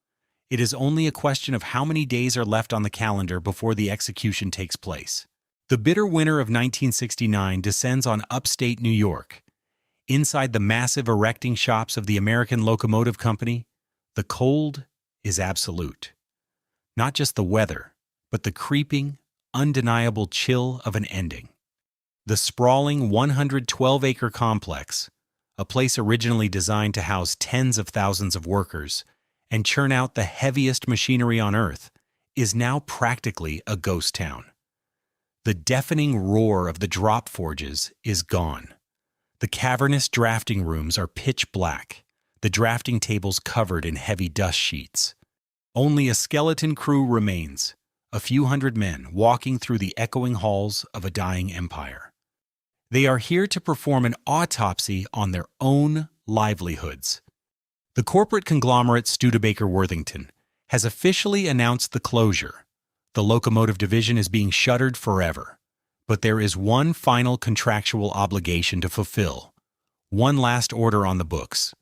It is only a question of how many days are left on the calendar before the execution takes place. The bitter winter of 1969 descends on upstate New York. Inside the massive erecting shops of the American Locomotive Company, the cold is absolute. Not just the weather, but the creeping, undeniable chill of an ending. The sprawling 112-acre complex, a place originally designed to house tens of thousands of workers and churn out the heaviest machinery on Earth, is now practically a ghost town. The deafening roar of the drop forges is gone. The cavernous drafting rooms are pitch black, the drafting tables covered in heavy dust sheets. Only a skeleton crew remains, a few hundred men walking through the echoing halls of a dying empire. They are here to perform an autopsy on their own livelihoods. The corporate conglomerate Studebaker Worthington has officially announced the closure. The locomotive division is being shuttered forever. But there is one final contractual obligation to fulfill, one last order on the books.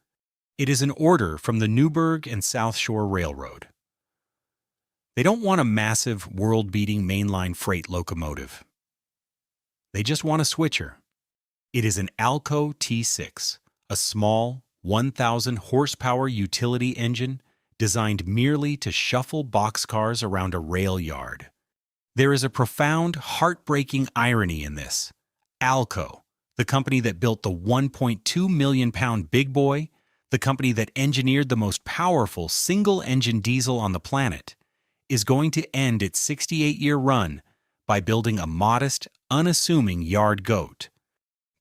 It is an order from the Newburgh and South Shore Railroad. They don't want a massive, world-beating mainline freight locomotive. They just want a switcher. It is an ALCO T6, a small, 1,000-horsepower utility engine designed merely to shuffle boxcars around a rail yard. There is a profound, heartbreaking irony in this. ALCO, the company that built the 1.2 million-pound big boy, the company that engineered the most powerful single-engine diesel on the planet, is going to end its 68-year run by building a modest, unassuming yard goat.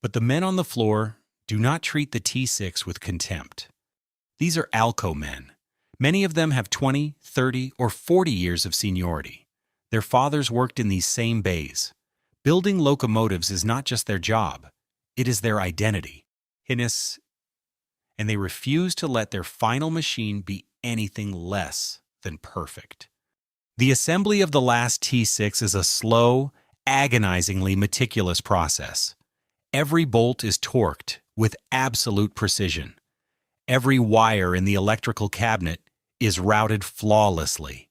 But the men on the floor do not treat the T6 with contempt. These are ALCO men. Many of them have 20, 30, or 40 years of seniority. Their fathers worked in these same bays. Building locomotives is not just their job, it is their identity. And they refuse to let their final machine be anything less than perfect. The assembly of the last T6 is a slow, agonizingly meticulous process. Every bolt is torqued with absolute precision. Every wire in the electrical cabinet is routed flawlessly.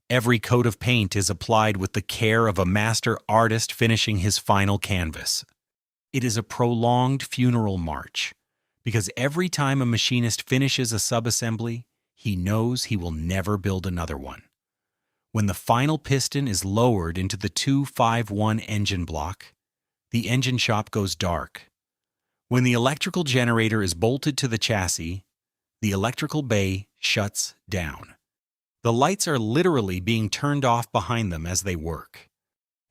Every coat of paint is applied with the care of a master artist finishing his final canvas. It is a prolonged funeral march, because every time a machinist finishes a subassembly, he knows he will never build another one. When the final piston is lowered into the 251 engine block, the engine shop goes dark. When the electrical generator is bolted to the chassis, the electrical bay shuts down. The lights are literally being turned off behind them as they work.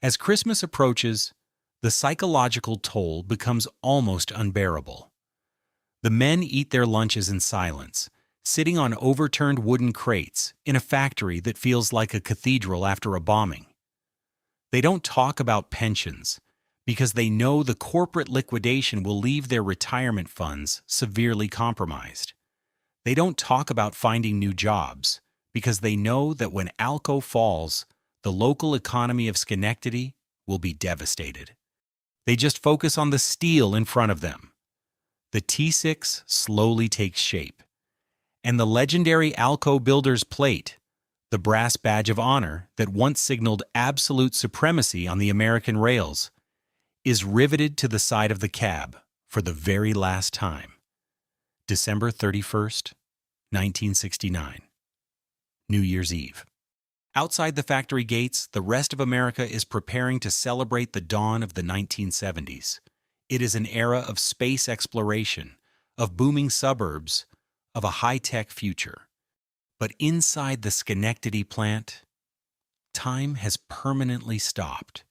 As Christmas approaches, the psychological toll becomes almost unbearable. The men eat their lunches in silence, sitting on overturned wooden crates in a factory that feels like a cathedral after a bombing. They don't talk about pensions, because they know the corporate liquidation will leave their retirement funds severely compromised. They don't talk about finding new jobs, because they know that when ALCO falls, the local economy of Schenectady will be devastated. They just focus on the steel in front of them. The T6 slowly takes shape, and the legendary ALCO Builder's Plate, the brass badge of honor that once signaled absolute supremacy on the American rails, is riveted to the side of the cab for the very last time. December 31st, 1969. New Year's Eve. Outside the factory gates, the rest of America is preparing to celebrate the dawn of the 1970s. It is an era of space exploration, of booming suburbs, of a high-tech future. But inside the Schenectady plant, time has permanently stopped.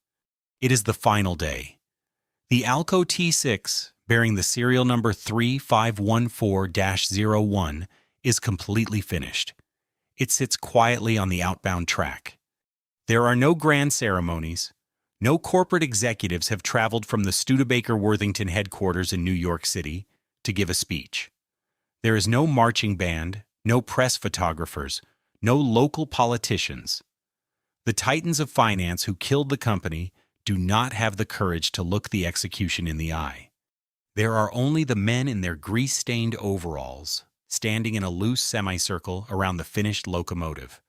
It is the final day. The ALCO T6, bearing the serial number 3514-01, is completely finished. It sits quietly on the outbound track. There are no grand ceremonies. No corporate executives have traveled from the Studebaker Worthington headquarters in New York City to give a speech. There is no marching band, no press photographers, no local politicians. The titans of finance who killed the company do not have the courage to look the execution in the eye. There are only the men in their grease-stained overalls, standing in a loose semicircle around the finished locomotive.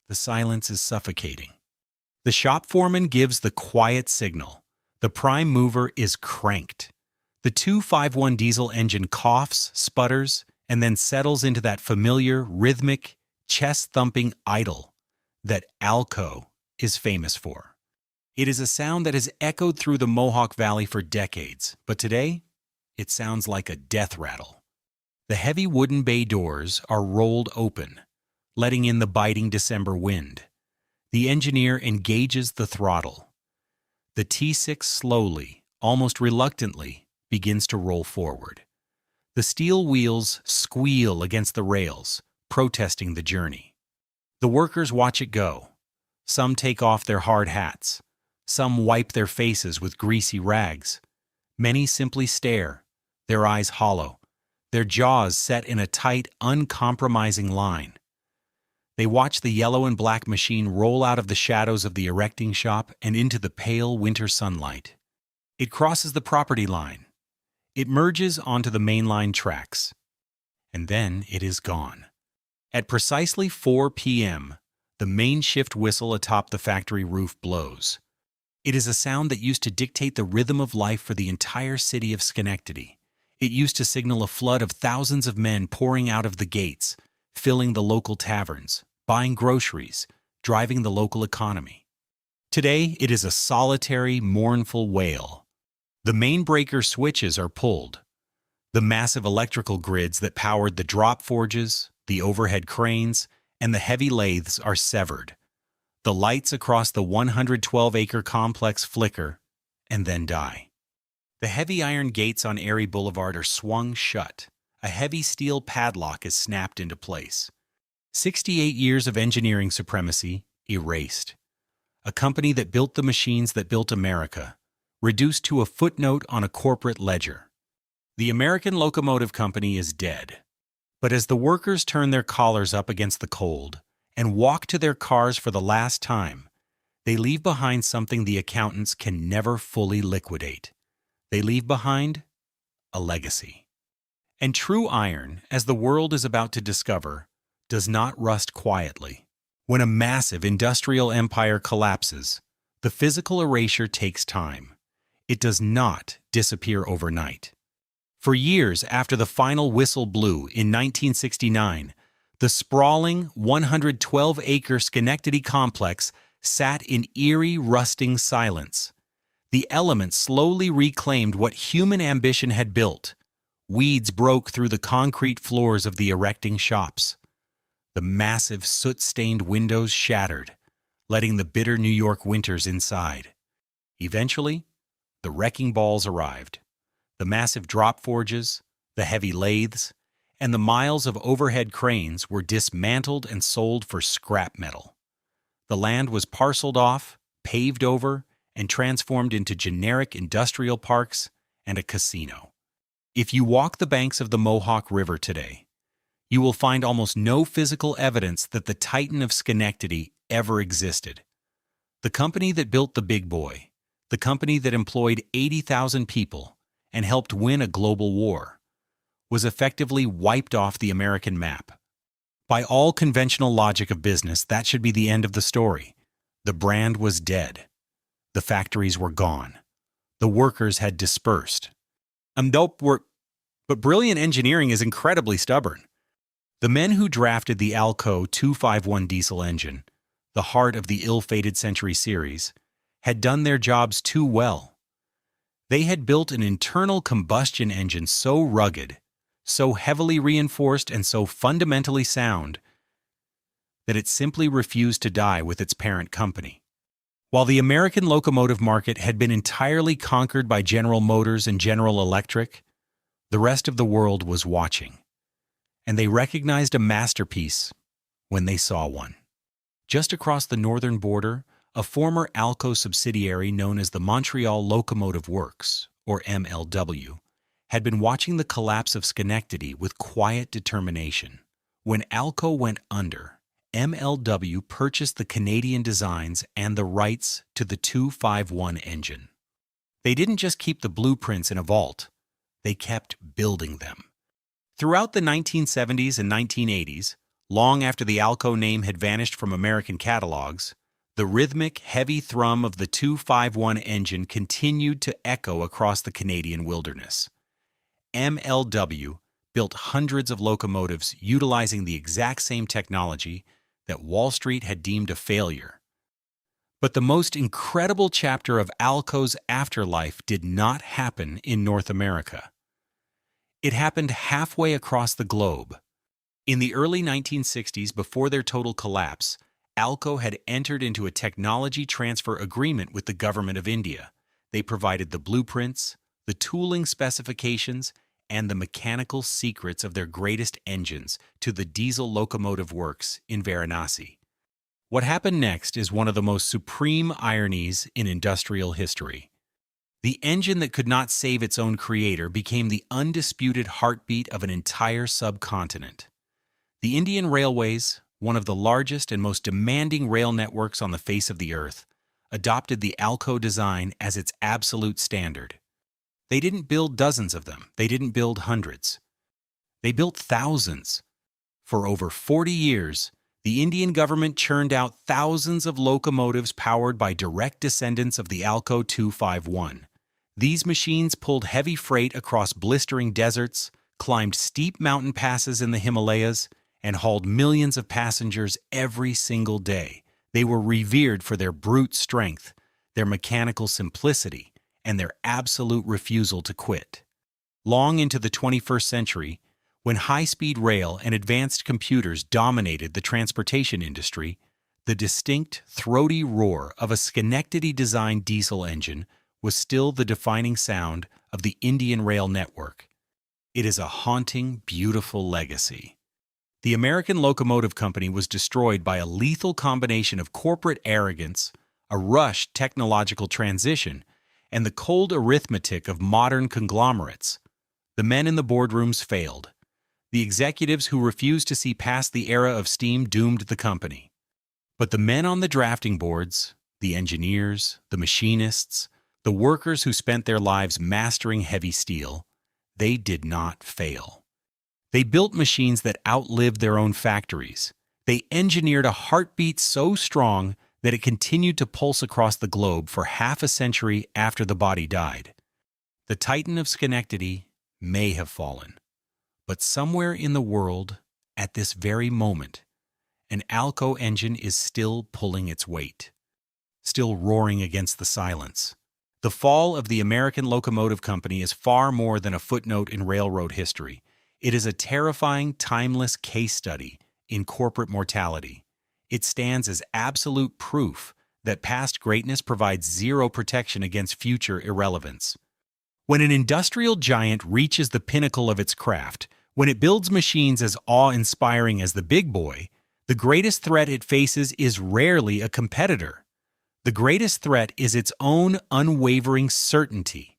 The silence is suffocating. The shop foreman gives the quiet signal. The prime mover is cranked. The 251 diesel engine coughs, sputters, and then settles into that familiar, rhythmic, chest-thumping idle that ALCO is famous for. It is a sound that has echoed through the Mohawk Valley for decades, but today, it sounds like a death rattle. The heavy wooden bay doors are rolled open, letting in the biting December wind. The engineer engages the throttle. The T6 slowly, almost reluctantly, begins to roll forward. The steel wheels squeal against the rails, protesting the journey. The workers watch it go. Some take off their hard hats. Some wipe their faces with greasy rags. Many simply stare, their eyes hollow, their jaws set in a tight, uncompromising line. They watch the yellow and black machine roll out of the shadows of the erecting shop and into the pale winter sunlight. It crosses the property line. It merges onto the mainline tracks. And then it is gone. At precisely 4 p.m., the main shift whistle atop the factory roof blows. It is a sound that used to dictate the rhythm of life for the entire city of Schenectady. It used to signal a flood of thousands of men pouring out of the gates, filling the local taverns, buying groceries, driving the local economy. Today, it is a solitary, mournful wail. The main breaker switches are pulled. The massive electrical grids that powered the drop forges, the overhead cranes, and the heavy lathes are severed. The lights across the 112-acre complex flicker and then die. The heavy iron gates on Erie Boulevard are swung shut. A heavy steel padlock is snapped into place. 68 years of engineering supremacy erased. A company that built the machines that built America, reduced to a footnote on a corporate ledger. The American Locomotive Company is dead. But as the workers turn their collars up against the cold and walk to their cars for the last time, they leave behind something the accountants can never fully liquidate. They leave behind a legacy. And true iron, as the world is about to discover, does not rust quietly. When a massive industrial empire collapses, the physical erasure takes time. It does not disappear overnight. For years after the final whistle blew in 1969, the sprawling 112-acre Schenectady complex sat in eerie, rusting silence. The elements slowly reclaimed what human ambition had built. Weeds broke through the concrete floors of the erecting shops. The massive soot-stained windows shattered, letting the bitter New York winters inside. Eventually, the wrecking balls arrived. The massive drop forges, the heavy lathes, and the miles of overhead cranes were dismantled and sold for scrap metal. The land was parceled off, paved over, and transformed into generic industrial parks and a casino. If you walk the banks of the Mohawk River today, you will find almost no physical evidence that the Titan of Schenectady ever existed. The company that built the big boy, the company that employed 80,000 people and helped win a global war, was effectively wiped off the American map. By all conventional logic of business, that should be the end of the story. The brand was dead. The factories were gone. The workers had dispersed. But brilliant engineering is incredibly stubborn. The men who drafted the ALCO 251 diesel engine, the heart of the ill-fated Century series, had done their jobs too well. They had built an internal combustion engine so rugged, so heavily reinforced, and so fundamentally sound that it simply refused to die with its parent company. While the American locomotive market had been entirely conquered by General Motors and General Electric, the rest of the world was watching, and they recognized a masterpiece when they saw one. Just across the northern border, a former ALCO subsidiary known as the Montreal Locomotive Works, or MLW, had been watching the collapse of Schenectady with quiet determination. When ALCO went under, MLW purchased the Canadian designs and the rights to the 251 engine. They didn't just keep the blueprints in a vault, they kept building them. Throughout the 1970s and 1980s, long after the ALCO name had vanished from American catalogs, the rhythmic, heavy thrum of the 251 engine continued to echo across the Canadian wilderness. MLW built hundreds of locomotives utilizing the exact same technology that Wall Street had deemed a failure. But the most incredible chapter of ALCO's afterlife did not happen in North America. It happened halfway across the globe. In the early 1960s, before their total collapse, ALCO had entered into a technology transfer agreement with the government of India. They provided the blueprints, the tooling specifications, and the mechanical secrets of their greatest engines to the diesel locomotive works in Varanasi. What happened next is one of the most supreme ironies in industrial history. The engine that could not save its own creator became the undisputed heartbeat of an entire subcontinent. The Indian Railways, one of the largest and most demanding rail networks on the face of the earth, adopted the ALCO design as its absolute standard. They didn't build dozens of them. They didn't build hundreds. They built thousands. For over 40 years, the Indian government churned out thousands of locomotives powered by direct descendants of the ALCO 251. These machines pulled heavy freight across blistering deserts, climbed steep mountain passes in the Himalayas, and hauled millions of passengers every single day. They were revered for their brute strength, their mechanical simplicity, and their absolute refusal to quit. Long into the 21st century, when high-speed rail and advanced computers dominated the transportation industry, the distinct, throaty roar of a Schenectady-designed diesel engine was still the defining sound of the Indian rail network. It is a haunting, beautiful legacy. The American Locomotive Company was destroyed by a lethal combination of corporate arrogance, a rushed technological transition, and the cold arithmetic of modern conglomerates. The men in the boardrooms failed. The executives who refused to see past the era of steam doomed the company. But the men on the drafting boards, the engineers, the machinists, the workers who spent their lives mastering heavy steel, they did not fail. They built machines that outlived their own factories. They engineered a heartbeat so strong that it continued to pulse across the globe for half a century after the body died. The Titan of Schenectady may have fallen, but somewhere in the world, at this very moment, an ALCO engine is still pulling its weight, still roaring against the silence. The fall of the American Locomotive Company is far more than a footnote in railroad history. It is a terrifying, timeless case study in corporate mortality. It stands as absolute proof that past greatness provides zero protection against future irrelevance. When an industrial giant reaches the pinnacle of its craft, when it builds machines as awe-inspiring as the Big Boy, the greatest threat it faces is rarely a competitor. The greatest threat is its own unwavering certainty.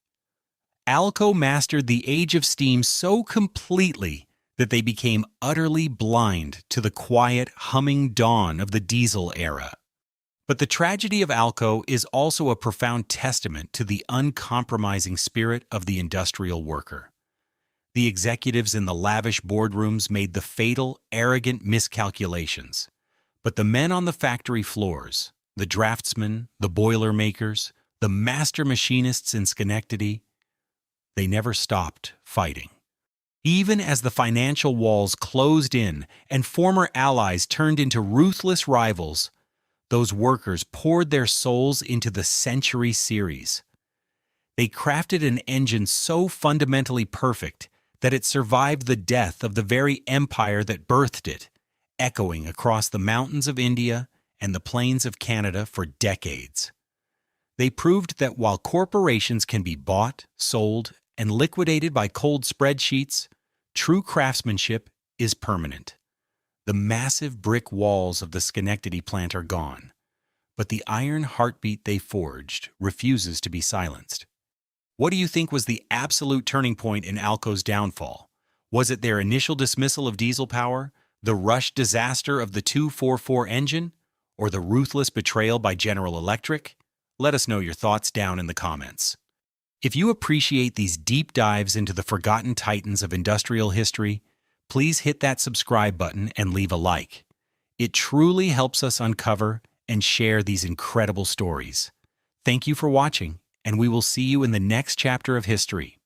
ALCO mastered the age of steam so completely that they became utterly blind to the quiet, humming dawn of the diesel era. But the tragedy of ALCO is also a profound testament to the uncompromising spirit of the industrial worker. The executives in the lavish boardrooms made the fatal, arrogant miscalculations. But the men on the factory floors, the draftsmen, the boilermakers, the master machinists in Schenectady, they never stopped fighting. Even as the financial walls closed in and former allies turned into ruthless rivals, those workers poured their souls into the Century Series. They crafted an engine so fundamentally perfect that it survived the death of the very empire that birthed it, echoing across the mountains of India and the plains of Canada for decades. They proved that while corporations can be bought, sold, and liquidated by cold spreadsheets, true craftsmanship is permanent. The massive brick walls of the Schenectady plant are gone, but the iron heartbeat they forged refuses to be silenced. What do you think was the absolute turning point in ALCO's downfall? Was it their initial dismissal of diesel power, the rushed disaster of the 244 engine, or the ruthless betrayal by General Electric? Let us know your thoughts down in the comments. If you appreciate these deep dives into the forgotten titans of industrial history, please hit that subscribe button and leave a like. It truly helps us uncover and share these incredible stories. Thank you for watching, and we will see you in the next chapter of history.